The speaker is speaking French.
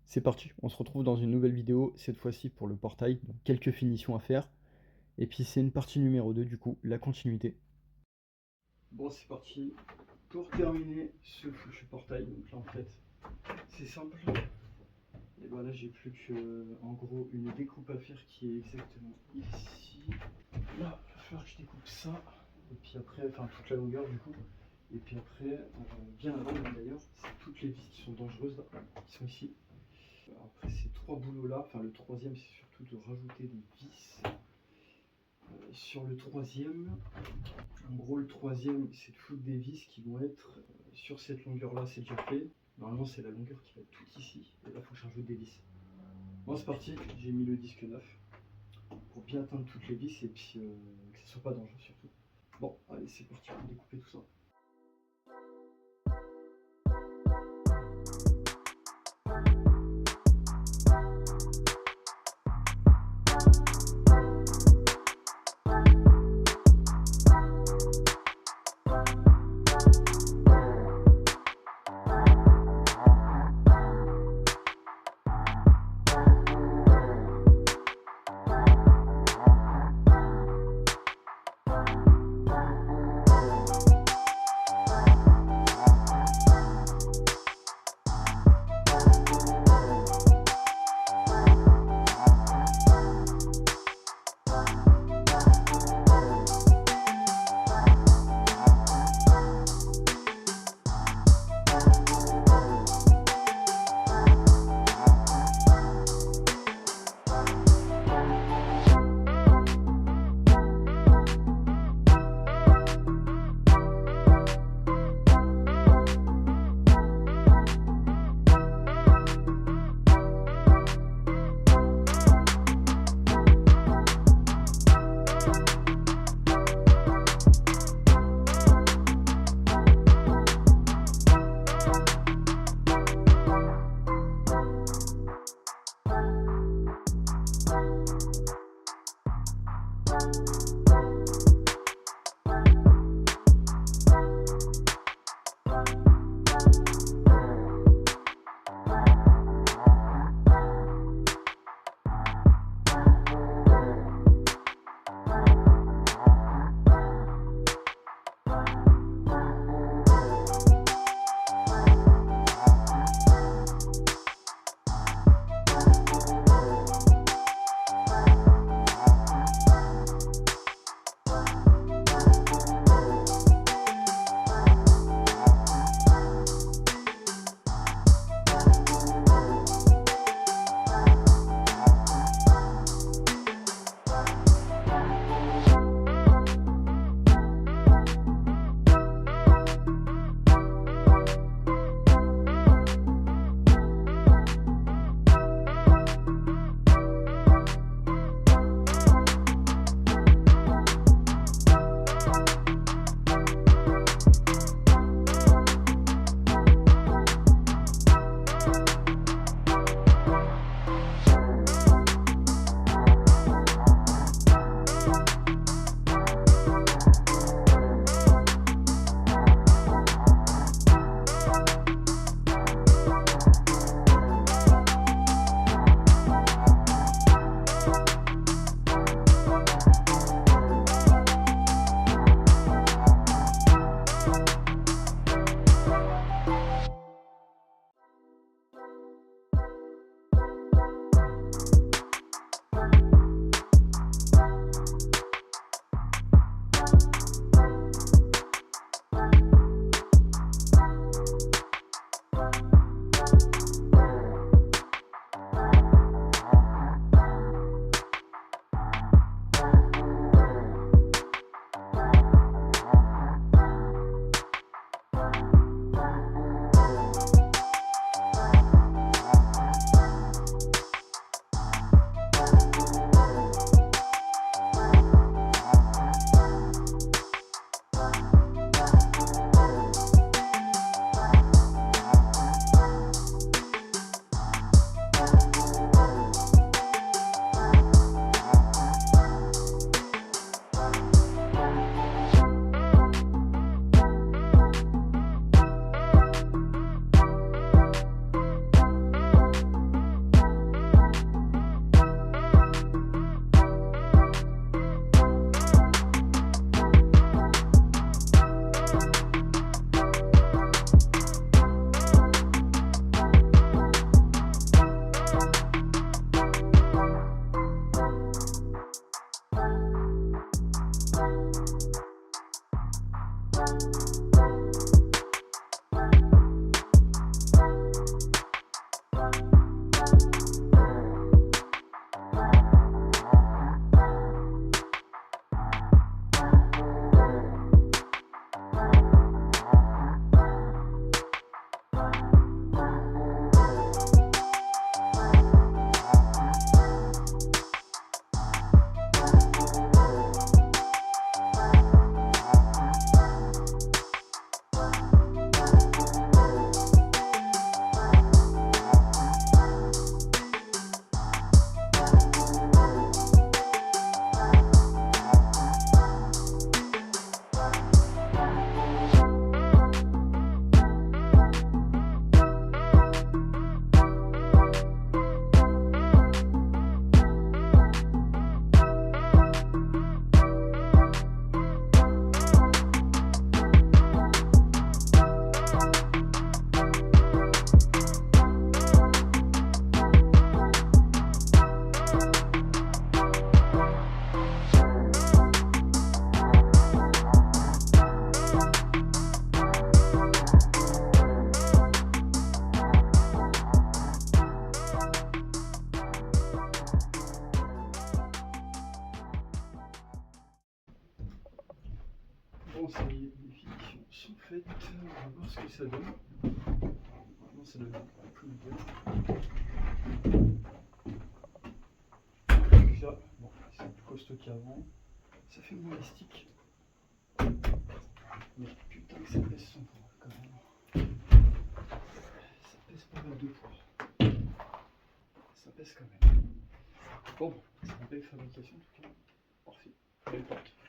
C'est parti, on se retrouve dans une nouvelle vidéo, cette fois-ci pour le portail, donc quelques finitions à faire. Et puis c'est une partie numéro 2 du coup, la continuité. Bon c'est parti, pour terminer ce foutu portail, donc là en fait c'est simple. Et voilà, j'ai plus que en gros une découpe à faire qui est exactement ici. Là, il va falloir que je découpe ça, et puis après, enfin toute la longueur du coup. Et puis après, bien avant d'ailleurs, c'est toutes les vis qui sont dangereuses là, qui sont ici. Après ces trois boulots là, enfin le troisième c'est surtout de rajouter des vis sur le troisième. En gros le troisième c'est de foutre des vis qui vont être sur cette longueur là, c'est déjà fait. Normalement c'est la longueur qui va être toute ici, et là il faut que je rajoute des vis. Bon c'est parti, j'ai mis le disque neuf pour bien atteindre toutes les vis et puis que ce soit pas dangereux surtout. Bon allez c'est parti pour découper tout ça. fait, on va voir ce que ça donne. Non, ça donne plus bien. Déjà, bon, c'est plus costaud qu'avant. Ça fait moins élastique. Mais putain que ça pèse son poids quand même. Ça pèse pas mal de poids. Ça pèse quand même. Bon, c'est une belle fabrication en tout cas. Parfait. Belle porte.